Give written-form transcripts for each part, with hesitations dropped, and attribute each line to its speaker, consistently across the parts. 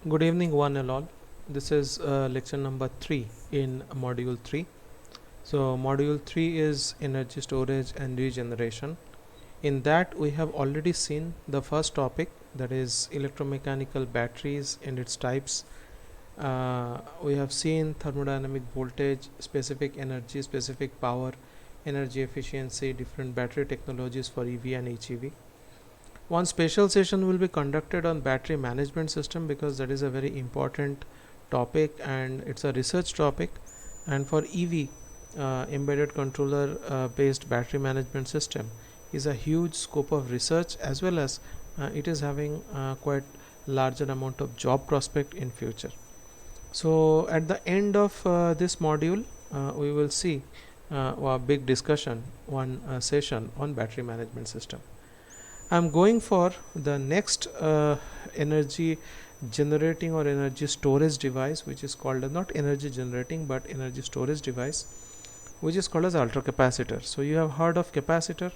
Speaker 1: Good evening, one and all. This is lecture number 3 in module 3. So, module 3 is energy storage and regeneration. In that, we have already seen the first topic, that is electromechanical batteries and its types. We have seen thermodynamic voltage, specific energy, specific power, energy efficiency, different battery technologies for EV and HEV. One special session will be conducted on battery management system because that is a very important topic and it's a research topic. And for EV, embedded controller based battery management system is a huge scope of research, as well as it is having quite larger amount of job prospect in future. So at the end of this module, we will see a big discussion, one session on battery management system. I'm going for the next energy generating or energy storage device, which is called not energy generating but energy storage device, which is called as ultracapacitor. So you have heard of capacitor.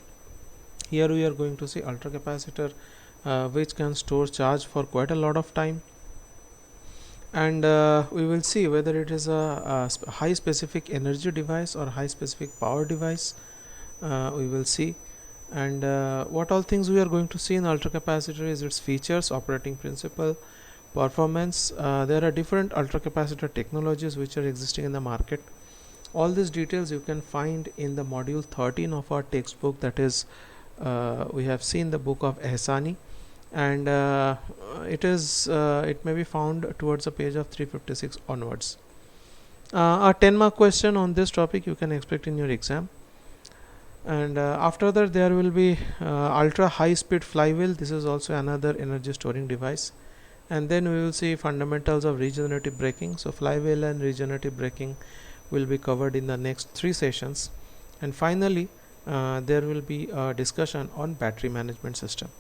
Speaker 1: Here we are going to see ultracapacitor, which can store charge for quite a lot of time, and we will see whether it is a high specific energy device or high specific power device. We will see. And what all things we are going to see in ultracapacitor is its features, operating principle, performance. There are different ultracapacitor technologies which are existing in the market. All these details you can find in the module 13 of our textbook, that is we have seen the book of Ehsani, and it may be found towards the page of 356 onwards. A 10-mark question on this topic you can expect in your exam. And after that there will be ultra high speed flywheel. This is also another energy storing device. And then we will see fundamentals of regenerative braking. So flywheel and regenerative braking will be covered in the next 3 sessions. And finally there will be a discussion on battery management system.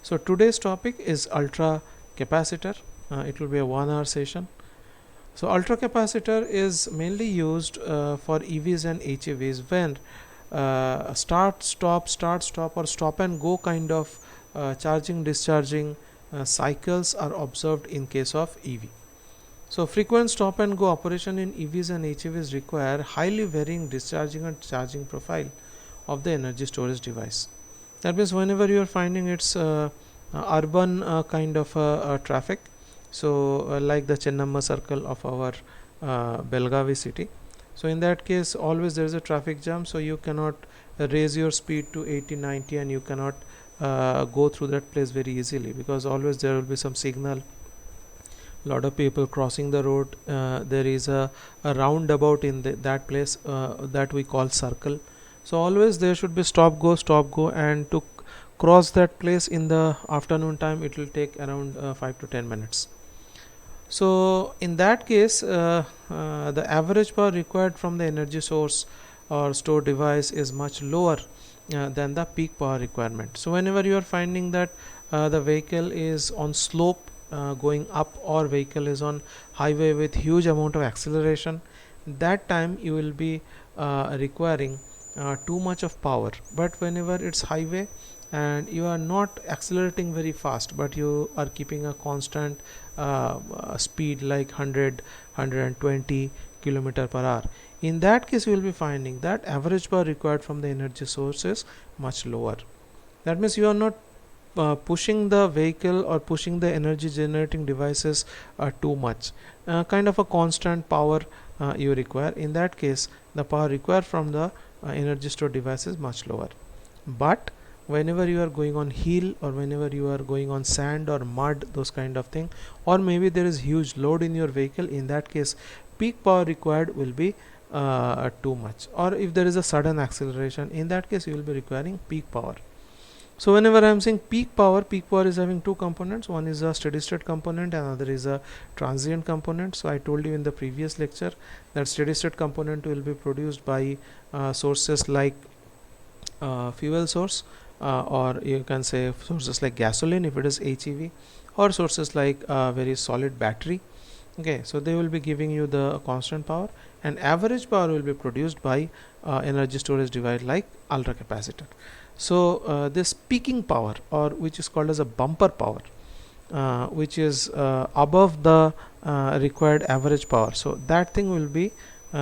Speaker 1: So today's topic is ultra capacitor. It will be a 1-hour session. So ultra capacitor is mainly used for EVs and HEVs when start stop or stop and go kind of charging discharging cycles are observed in case of EV. So frequent stop and go operation in EVs and HEVs require highly varying discharging and charging profile of the energy storage device. That means whenever you are finding it's urban kind of traffic, so like the Chennamma circle of our Belgavi city. So in that case always there is a traffic jam, so you cannot raise your speed to 80-90 and you cannot go through that place very easily, because always there will be some signal, lot of people crossing the road. There is a roundabout in that place that we call circle. So always there should be stop go, and to cross that place in the afternoon time it will take around 5 to 10 minutes. So in that case the average power required from the energy source or store device is much lower than the peak power requirement. So whenever you are finding that the vehicle is on slope going up, or vehicle is on highway with huge amount of acceleration, that time you will be requiring too much of power. But whenever it's highway and you are not accelerating very fast but you are keeping a constant speed like 120 kilometer per hour, in that case you will be finding that average power required from the energy source is much lower. That means you are not pushing the vehicle or pushing the energy generating devices too much, kind of a constant power you require. In that case the power required from the energy store device is much lower. But whenever you are going on hill, or whenever you are going on sand or mud, those kind of thing, or maybe there is huge load in your vehicle, in that case peak power required will be too much. Or if there is a sudden acceleration, in that case you will be requiring peak power. So whenever I am saying peak power is having 2 components. One is a steady state component, and another is a transient component. So I told you in the previous lecture that steady state component will be produced by sources like fuel source, or you can say sources like gasoline if it is HEV, or sources like very solid battery. Okay, so they will be giving you the constant power, and average power will be produced by energy storage device like ultra capacitor. So this peaking power, or which is called as a bumper power, which is above the required average power. So that thing will be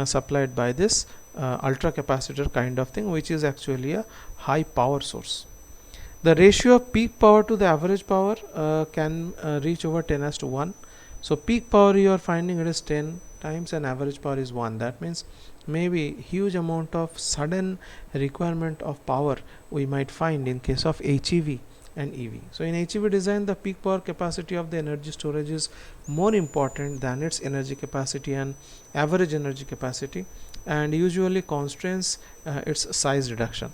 Speaker 1: supplied by this ultra capacitor kind of thing, which is actually a high power source. The ratio of peak power to the average power can reach over 10:1. So peak power you are finding it is 10 times and average power is 1. That means maybe huge amount of sudden requirement of power we might find in case of HEV and EV. So in HEV design, the peak power capacity of the energy storage is more important than its energy capacity and average energy capacity, and usually constrains its size reduction.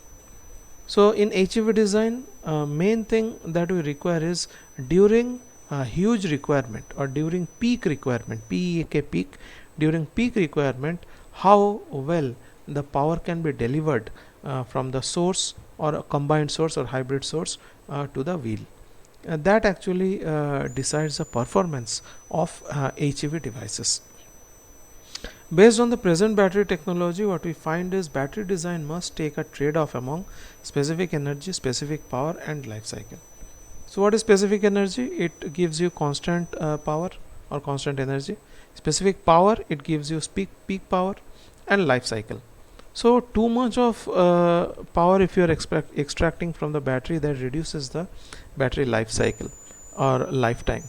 Speaker 1: So in HEV design, main thing that we require is during huge requirement or during peak requirement, PEAK peak, during peak requirement, how well the power can be delivered from the source or a combined source or hybrid source to the wheel. That actually decides the performance of HEV devices. Based on the present battery technology, what we find is battery design must take a trade-off among specific energy, specific power and life cycle. So what is specific energy? It gives you constant power or constant energy. Specific power, it gives you peak power and life cycle. So too much of power if you are extracting from the battery, that reduces the battery life cycle or lifetime.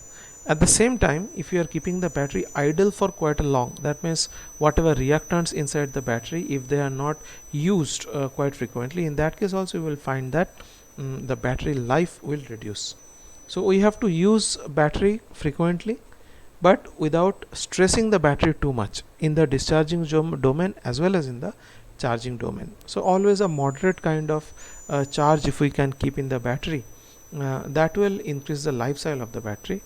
Speaker 1: At the same time, if you are keeping the battery idle for quite a long, that means whatever reactants inside the battery, if they are not used quite frequently, in that case also you will find that the battery life will reduce. So we have to use battery frequently, but without stressing the battery too much in the discharging domain as well as in the charging domain. So always a moderate kind of charge if we can keep in the battery, that will increase the life cycle of the battery,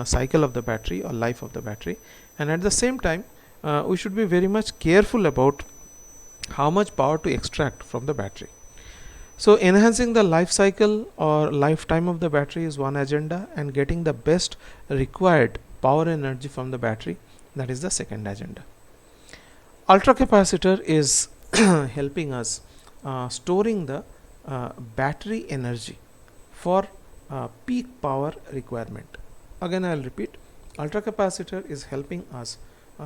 Speaker 1: cycle of the battery or life of the battery. And at the same time, we should be very much careful about how much power to extract from the battery. So enhancing the life cycle or lifetime of the battery is one agenda, and getting the best required power energy from the battery, that is the second agenda. Ultracapacitor is helping us storing the battery energy for peak power requirement. Again I will repeat, ultracapacitor is helping us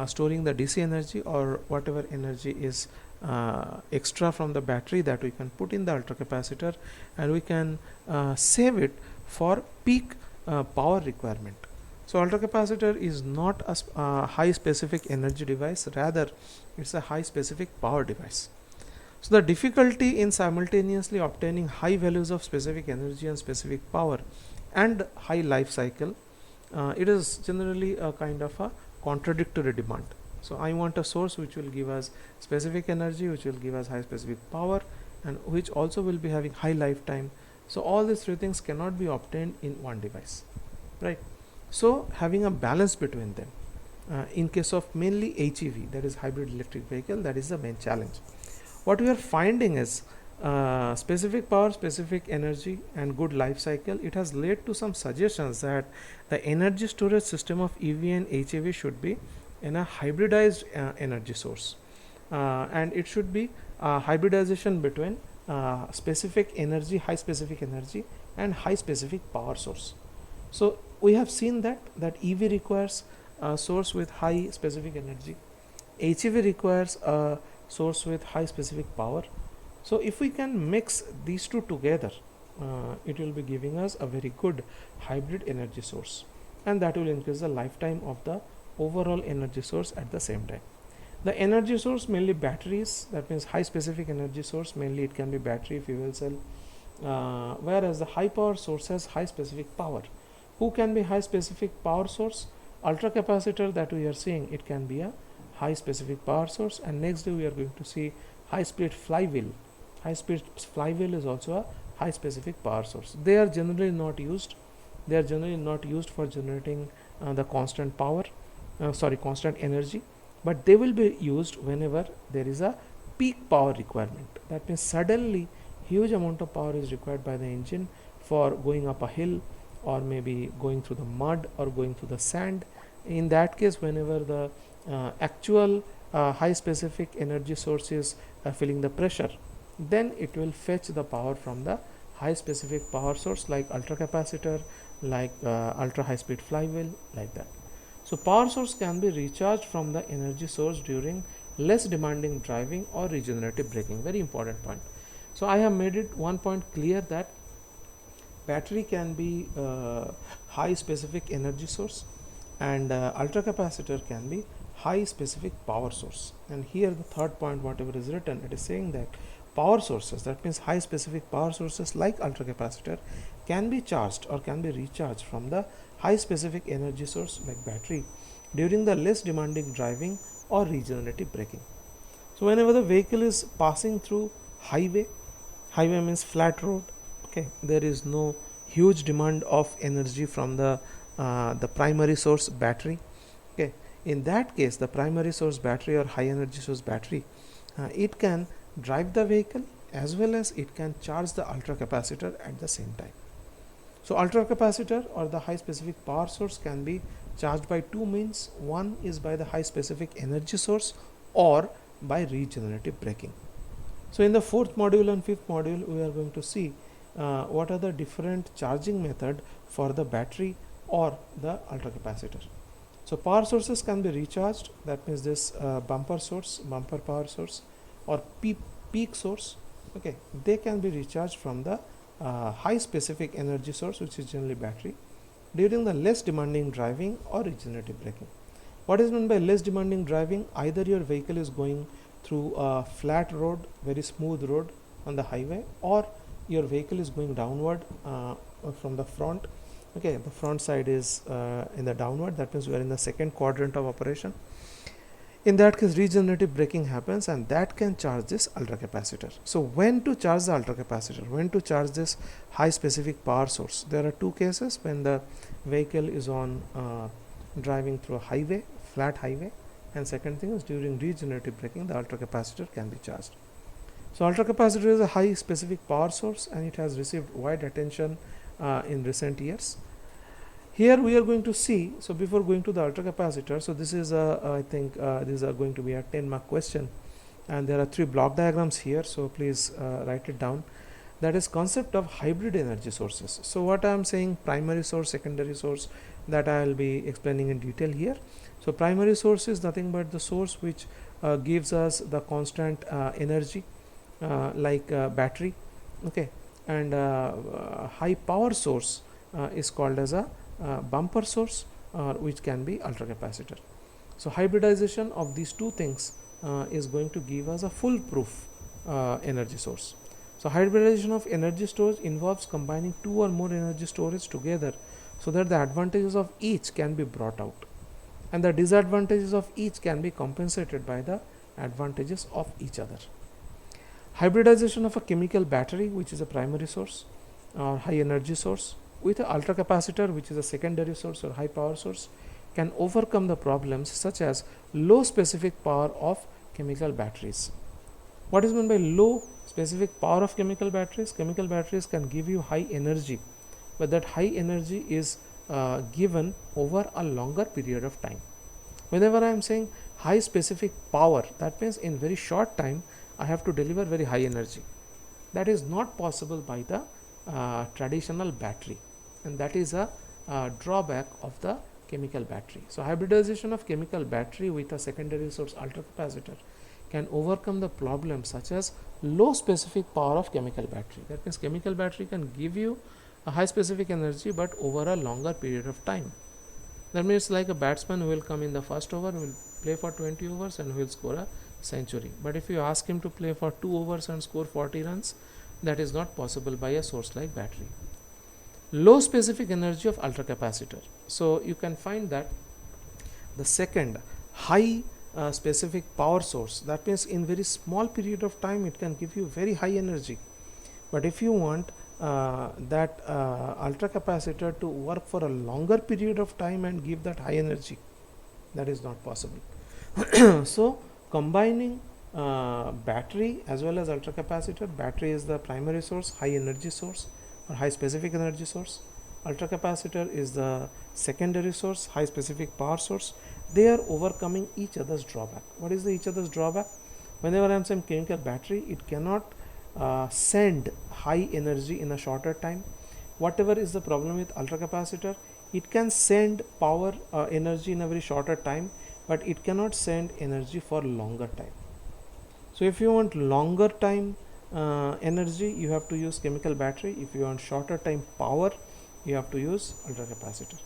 Speaker 1: storing the DC energy or whatever energy is extra from the battery, that we can put in the ultracapacitor and we can save it for peak power requirement. So ultracapacitor is not a high specific energy device, rather it's a high specific power device. So the difficulty in simultaneously obtaining high values of specific energy and specific power and high life cycle, it is generally a kind of a contradictory demand. So I want a source which will give us specific energy, which will give us high specific power, and which also will be having high lifetime. So all these three things cannot be obtained in one device, right? So having a balance between them, in case of mainly HEV, that is hybrid electric vehicle, that is the main challenge. What we are finding is specific power, specific energy and good life cycle. It has led to some suggestions that the energy storage system of EV and HEV should be in a hybridized energy source, and it should be hybridization between specific energy, high specific energy and high specific power source. So we have seen that EV requires a source with high specific energy, HEV requires a source with high specific power. So if we can mix these two together, it will be giving us a very good hybrid energy source, and that will increase the lifetime of the overall energy source at the same time. The energy source mainly batteries, that means high specific energy source, mainly it can be battery, fuel cell, whereas the high power source has high specific power. Who can be high specific power source? Ultracapacitor that we are seeing, it can be a high specific power source. And next day we are going to see high speed flywheel. High speed flywheel is also a high specific power source. They are generally not used. They are generally not used for generating the constant power, constant energy, but they will be used whenever there is a peak power requirement. That means suddenly huge amount of power is required by the engine for going up a hill, or maybe going through the mud or going through the sand. In that case, whenever the actual high specific energy source is feeling the pressure, then it will fetch the power from the high specific power source like ultracapacitor like ultra high speed flywheel, like that. So power source can be recharged from the energy source during less demanding driving or regenerative braking. Very important point. So I have made it one point clear that battery can be high specific energy source, and ultra capacitor can be high specific power source. And here the third point, whatever is written, it is saying that power sources, that means high specific power sources like ultra capacitor, can be charged or can be recharged from the high specific energy source like battery during the less demanding driving or regenerative braking. So whenever the vehicle is passing through highway means flat road, okay, there is no huge demand of energy from the primary source battery. Okay, in that case the primary source battery or high energy source battery, it can drive the vehicle as well as it can charge the ultra capacitor at the same time. So ultra capacitor or the high specific power source can be charged by two means. One is by the high specific energy source or by regenerative braking. So in the fourth module and fifth module we are going to see what are the different charging method for the battery or the ultra capacitor. So power sources can be recharged, that means this bumper power source or peak source, okay, they can be recharged from the high specific energy source, which is generally battery, during the less demanding driving or regenerative braking. What is meant by less demanding driving? Either your vehicle is going through a flat road, very smooth road on the highway, or your vehicle is going downward from the front. Okay, the front side is in the downward, that means we are in the second quadrant of operation. In that case regenerative braking happens and that can charge this ultra capacitor. So when to charge the ultra capacitor, when to charge this high specific power source? There are two cases: when the vehicle is on driving through a highway, flat highway, and second thing is during regenerative braking the ultra capacitor can be charged. So ultra capacitor is a high specific power source and it has received wide attention in recent years. Here we are going to see, so before going to the ultra capacitor, so this is I think these are going to be a 10 mark question, and there are three block diagrams here, so please write it down. That is concept of hybrid energy sources. So what I am saying, primary source, secondary source, that I will be explaining in detail here. So primary source is nothing but the source which gives us the constant energy like battery, okay, and high power source is called as a bumper source, which can be ultra capacitor. So hybridization of these two things is going to give us a foolproof energy source. So hybridization of energy storage involves combining two or more energy storage together so that the advantages of each can be brought out and the disadvantages of each can be compensated by the advantages of each other. Hybridization of a chemical battery, which is a primary source or high energy source, with an ultra capacitor, which is a secondary source or high power source, can overcome the problems such as low specific power of chemical batteries. What is meant by low specific power of chemical batteries? Chemical batteries can give you high energy, but that high energy is given over a longer period of time. Whenever I am saying high specific power, that means in very short time I have to deliver very high energy. That is not possible by the traditional battery, and that is a drawback of the chemical battery. So hybridization of chemical battery with a secondary source ultra capacitor can overcome the problems such as low specific power of chemical battery. That means chemical battery can give you a high specific energy but over a longer period of time. That means like a batsman who will come in the first over, will play for 20 overs and will score a century. But if you ask him to play for 2 overs and score 40 runs, that is not possible by a source like battery. Low specific energy of ultra capacitor. So you can find that the second high specific power source, that means in very small period of time it can give you very high energy. But if you want that ultra capacitor to work for a longer period of time and give that high energy, that is not possible. So combining battery as well as ultra capacitor, battery is the primary source, high energy source or high specific energy source, ultra capacitor is the secondary source, high specific power source. They are overcoming each other's drawback. What is the each other's drawback? Whenever I am saying chemical battery, it cannot send high energy in a shorter time. whatever is the problem with ultracapacitor, it can send power energy in a very shorter time, but it cannot send energy for longer time. So if you want longer time energy, you have to use chemical battery. If you want shorter time power, you have to use ultracapacitor.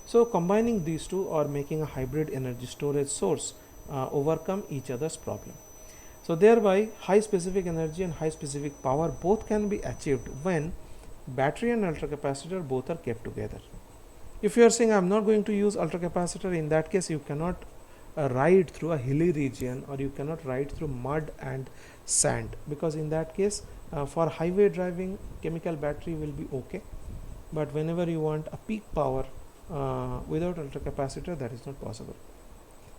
Speaker 1: So combining these two or making a hybrid energy storage source overcome each other's problem. So thereby high specific energy and high specific power both can be achieved when battery and ultracapacitor both are kept together. If you are saying I'm not going to use ultracapacitor, in that case you cannot ride through a hilly region, or you cannot ride through mud and sand, because in that case for highway driving chemical battery will be okay, but whenever you want a peak power without ultracapacitor, that is not possible.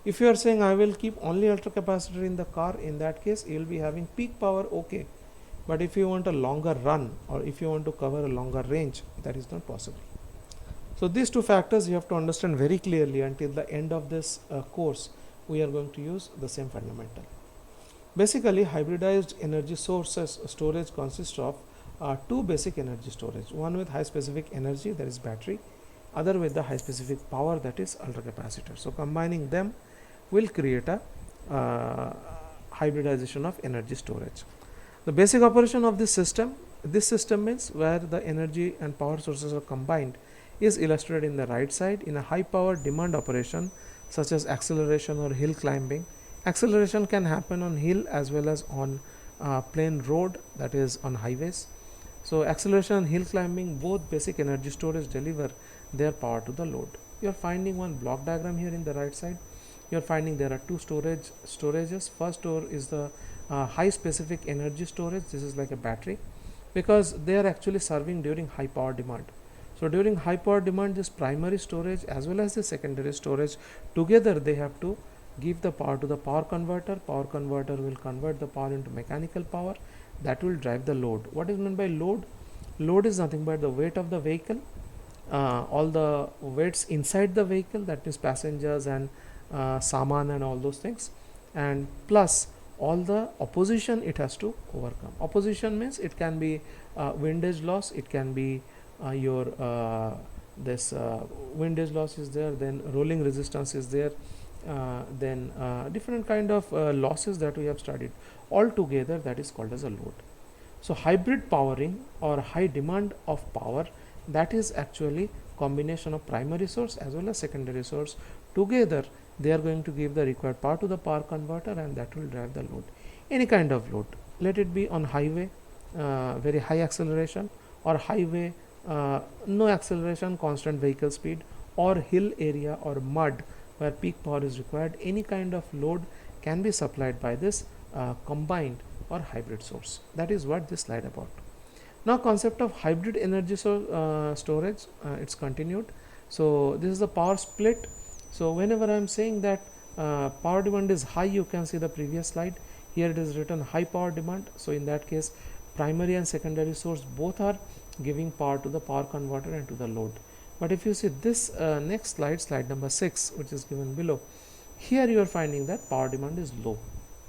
Speaker 1: If you are saying I will keep only ultracapacitor in the car, in that case you will be having peak power, okay, but if you want a longer run or if you want to cover a longer range, that is not possible. So these two factors you have to understand very clearly. Until the end of this course, we are going to use the same fundamental. Basically, hybridized energy sources storage consists of two basic energy storage, one with high specific energy, that is battery, other with the high specific power, that is ultracapacitor. So combining them will create a hybridization of energy storage. The basic operation of this system means where the energy and power sources are combined, is illustrated in the right side. In a high power demand operation such as acceleration or hill climbing, acceleration can happen on hill as well as on plain road, that is on highways. So acceleration and hill climbing, both basic energy storage deliver their power to the load. You are finding one block diagram here in the right side. You are finding there are two storages. First store is the high specific energy storage. This is like a battery, because they are actually serving during high power demand. So during high power demand, this primary storage as well as the secondary storage together, they have to give the power to the power converter. Power converter will convert the power into mechanical power that will drive the load. What is meant by load? Load is nothing but the weight of the vehicle, all the weights inside the vehicle, that is passengers and saman and all those things, and plus all the opposition it has to overcome. Opposition means it can be windage loss, it can be your this windage loss is there, then rolling resistance is there, then different kind of losses that we have studied. All together, that is called as a load. So hybrid powering or high demand of power, that is actually combination of primary source as well as secondary source. Together they are going to give the required power to the power converter, and that will drive the load. Any kind of load, let it be on highway, very high acceleration, or highway no acceleration, constant vehicle speed, or hill area or mud where peak power is required. Any kind of load can be supplied by this combined or hybrid source. That is what this slide about. Now concept of hybrid energy storage, it's continued. So this is the power split. So whenever I am saying that power demand is high, you can see the previous slide. Here it is written high power demand. So in that case, primary and secondary source both are giving power to the power converter and to the load. But if you see this next slide, slide number 6, which is given below, here you are finding that power demand is low.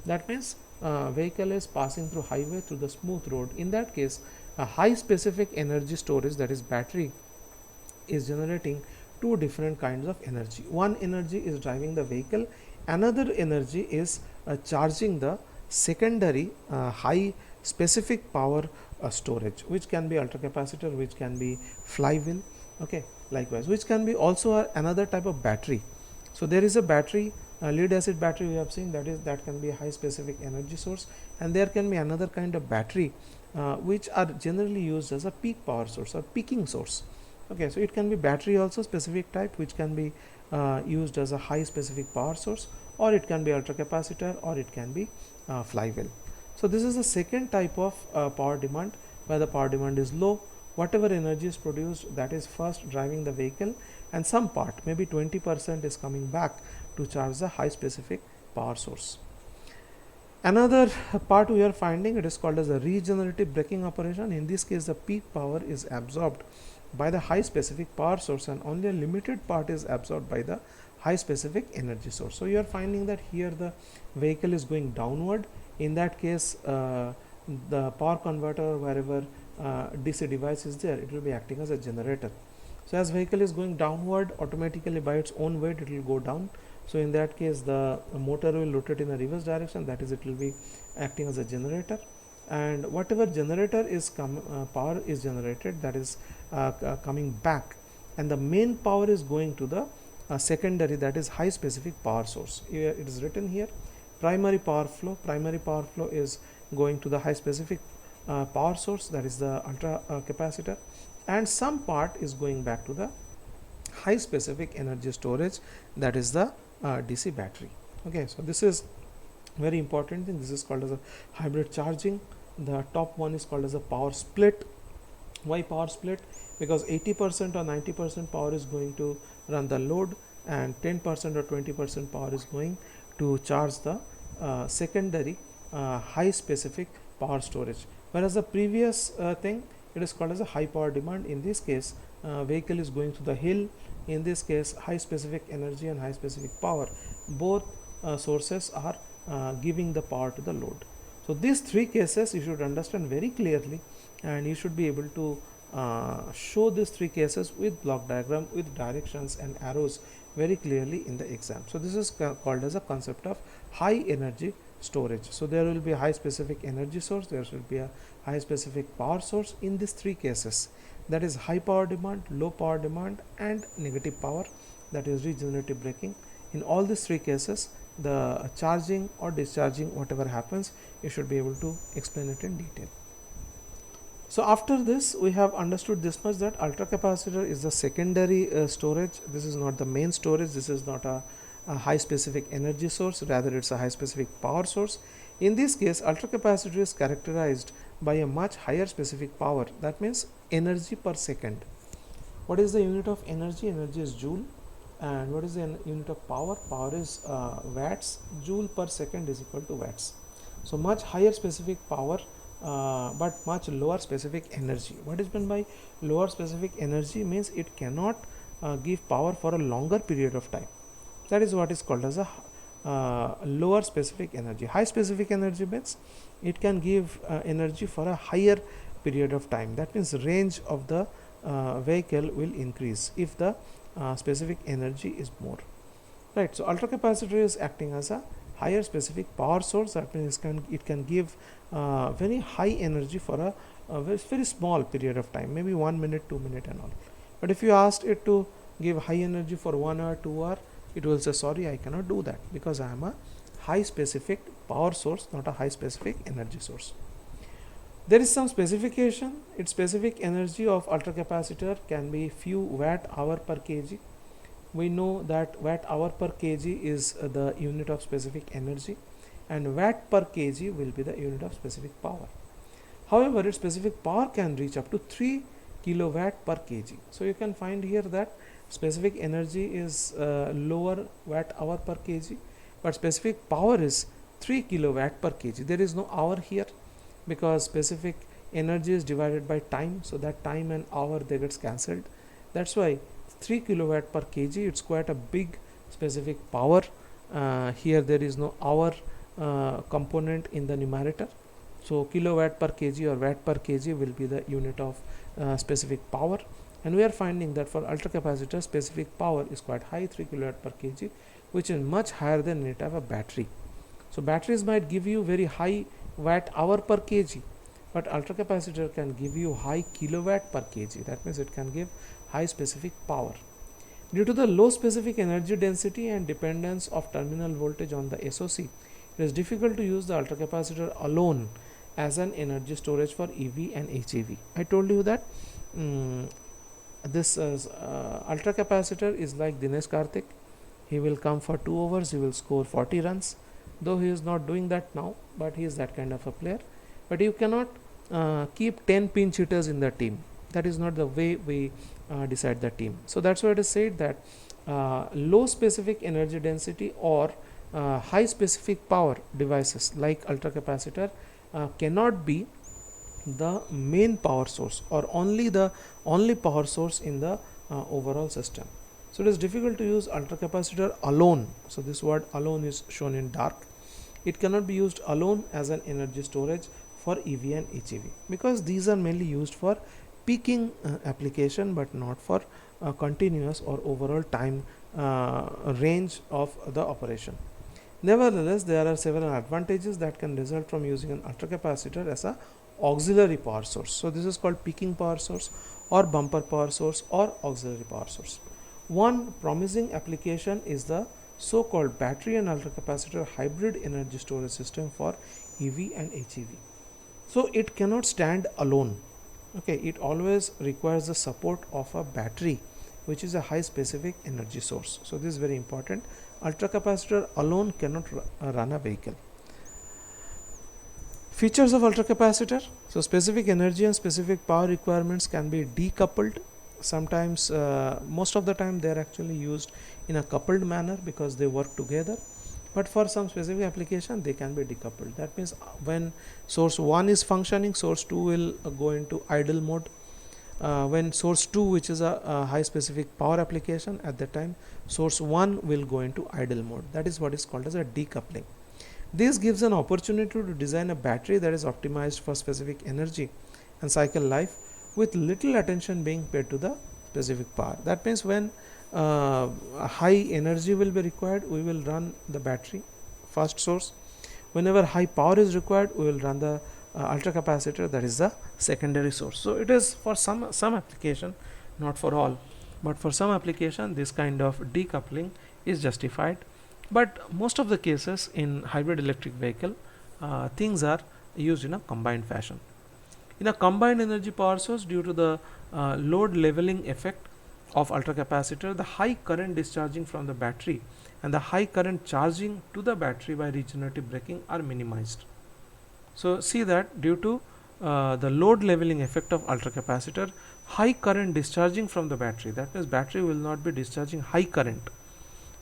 Speaker 1: That means vehicle is passing through highway through the smooth road. In that case, a high specific energy storage, that is battery, is generating two different kinds of energy. One energy is driving the vehicle, another energy is charging the secondary high specific power storage, which can be ultracapacitor, which can be flywheel, okay, likewise, which can be also another type of battery. So there is a battery, lead acid battery we have seen, that can be a high specific energy source, and there can be another kind of battery which are generally used as a peak power source or peaking source. Okay, so it can be battery also specific type, which can be used as a high specific power source, or it can be ultracapacitor, or it can be flywheel. So this is the second type of power demand, where the power demand is low. Whatever energy is produced, that is first driving the vehicle, and some part, maybe 20%, is coming back to charge the high specific power source. Another part we are finding, it is called as a regenerative braking operation. In this case, the peak power is absorbed by the high specific power source, and only a limited part is absorbed by the high specific energy source. So you are finding that here the vehicle is going downward. In that case, the power converter, wherever DC device is there, it will be acting as a generator. So as vehicle is going downward, automatically by its own weight it will go down. So in that case the motor will rotate in a reverse direction, that is it will be acting as a generator. And whatever generator is power is generated, that is coming back, and the main power is going to the secondary, that is high specific power source. Here it is written here, primary power flow is going to the high specific power source, that is the ultra capacitor, and some part is going back to the high specific energy storage, that is the DC battery. Okay, so this is very important thing. This is called as a hybrid charging. The top one is called as a power split. Why power split? Because 80% or 90% power is going to run the load, and 10% or 20% power is going to charge the secondary high specific power storage. Whereas the previous thing, it is called as a high power demand. In this case, vehicle is going to the hill. In this case, high specific energy and high specific power, both sources are giving the power to the load. So these three cases you should understand very clearly, and you should be able to show these three cases with block diagram, with directions and arrows very clearly in the exam. So this is called as a concept of high energy storage. So there will be a high specific energy source, there should be a high specific power source in these three cases, that is high power demand, low power demand and negative power, that is regenerative braking. In all these three cases, the charging or discharging, whatever happens, you should be able to explain it in detail. So after this, we have understood this much, that ultracapacitor is the secondary storage. This is not the main storage. This is not a high specific energy source, rather it's a high specific power source. In this case, ultracapacitor is characterized by a much higher specific power, that means energy per second. What is the unit of energy? Energy is joule. And what is the unit of power? Power is watts. Joule per second is equal to watts. So much higher specific power, but much lower specific energy. What is meant by lower specific energy? Means it cannot give power for a longer period of time. That is what is called as a lower specific energy. High specific energy means it can give energy for a higher period of time. That means range of the vehicle will increase if the specific energy is more, right? So ultracapacitor is acting as a higher specific power source. That means it can give very high energy for a very small period of time, maybe 1 minute, 2 minutes and all. But if you asked it to give high energy for 1 hour, 2 hour, it will say sorry, I cannot do that, because I am a high specific power source, not a high specific energy source. There is some specification. Its specific energy of ultracapacitor can be few watt hour per kg. We know that watt hour per kg is the unit of specific energy, and watt per kg will be the unit of specific power. However, its specific power can reach up to 3 kilowatt per kg. So you can find here that specific energy is lower watt hour per kg, but specific power is 3 kilowatt per kg. There is no hour here, because specific energy is divided by time, so that time and hour they gets cancelled. That's why 3 kilowatt per kg, it's quite a big specific power. Here there is no hour component in the numerator, so kilowatt per kg or watt per kg will be the unit of specific power. And we are finding that for ultracapacitor, specific power is quite high, 3 kilowatt per kg, which is much higher than it of a battery. So batteries might give you very high watt hour per kg, but ultracapacitor can give you high kilowatt per kg. That means it can give high specific power. Due to the low specific energy density and dependence of terminal voltage on the SOC, it is difficult to use the ultracapacitor alone as an energy storage for EV and HEV. I told you that this ultracapacitor is like Dinesh Karthik. He will come for 2 hours, he will score 40 runs. Though he is not doing that now, but he is that kind of a player. But you cannot keep 10 pinch hitters in the team. That is not the way we decide the team. So that's why it is said that low specific energy density or high specific power devices like ultracapacitor cannot be the main power source or only power source in the overall system. So it is difficult to use ultracapacitor alone. So this word alone is shown in dark. It cannot be used alone as an energy storage for EV and HEV, because these are mainly used for peaking application, but not for continuous or overall time range of the operation. Nevertheless, there are several advantages that can result from using an ultracapacitor as a auxiliary power source. So this is called peaking power source or bumper power source or auxiliary power source. One promising application is the so-called battery and ultracapacitor hybrid energy storage system for EV and HEV. So it cannot stand alone. Okay, it always requires the support of a battery, which is a high specific energy source. So this is very important. Ultracapacitor alone cannot run a vehicle. Features of ultracapacitor. So specific energy and specific power requirements can be decoupled. Sometimes, most of the time they are actually used in a coupled manner because they work together. But for some specific application they can be decoupled. That means when source 1 is functioning, source 2 will go into idle mode. When source 2, which is a high specific power application, at that time source 1 will go into idle mode. That is what is called as a decoupling. This gives an opportunity to design a battery that is optimized for specific energy and cycle life, with little attention being paid to the specific power. That means when high energy will be required, we will run the battery, first source. Whenever high power is required, we will run the ultracapacitor, that is the secondary source. So it is for some application, not for all, but for some application this kind of decoupling is justified. But most of the cases in hybrid electric vehicle, things are used in a combined fashion. In a combined energy power source, due to the load leveling effect of ultracapacitor, the high current discharging from the battery and the high current charging to the battery by regenerative braking are minimized. So see that due to the load leveling effect of ultracapacitor, high current discharging from the battery, that means battery will not be discharging high current.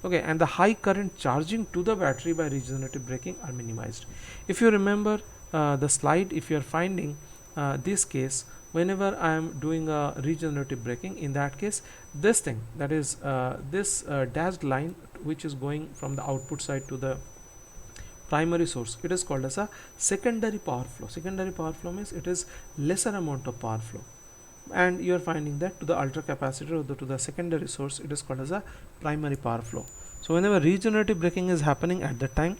Speaker 1: Okay, and the high current charging to the battery by regenerative braking are minimized. If you remember the slide, if you are finding this case, whenever I am doing a regenerative braking, in that case this thing, that is this dashed line which is going from the output side to the primary source, it is called as a secondary power flow. Secondary power flow means it is lesser amount of power flow, and you are finding that to the ultracapacitor or to the secondary source, it is called as a primary power flow. So whenever regenerative braking is happening, at that time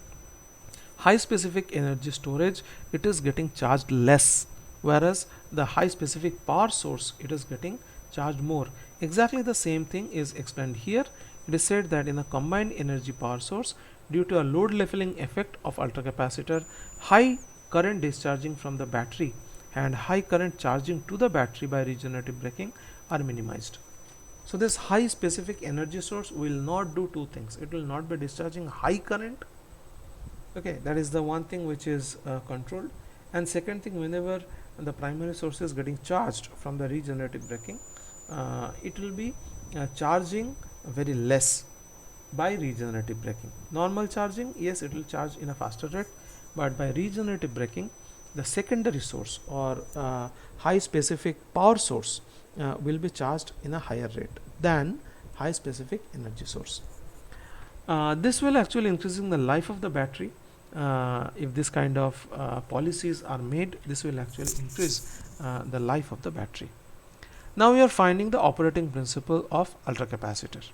Speaker 1: high specific energy storage, it is getting charged less, whereas the high specific power source, it is getting charged more. Exactly the same thing is explained here. It is said that in a combined energy power source, due to a load leveling effect of ultracapacitor, high current discharging from the battery and high current charging to the battery by regenerative braking are minimized. So this high specific energy source will not do two things. It will not be discharging high current. Okay, that is the one thing which is controlled. And second thing, whenever the primary source is getting charged from the regenerative braking, it will be charging very less by regenerative braking. Normal charging, yes, it will charge in a faster rate, but by regenerative braking, the secondary source or high specific power source will be charged in a higher rate than high specific energy source. This will actually increasing the life of the battery. If this kind of policies are made, this will actually increase the life of the battery. Now we are finding the operating principle of ultracapacitor.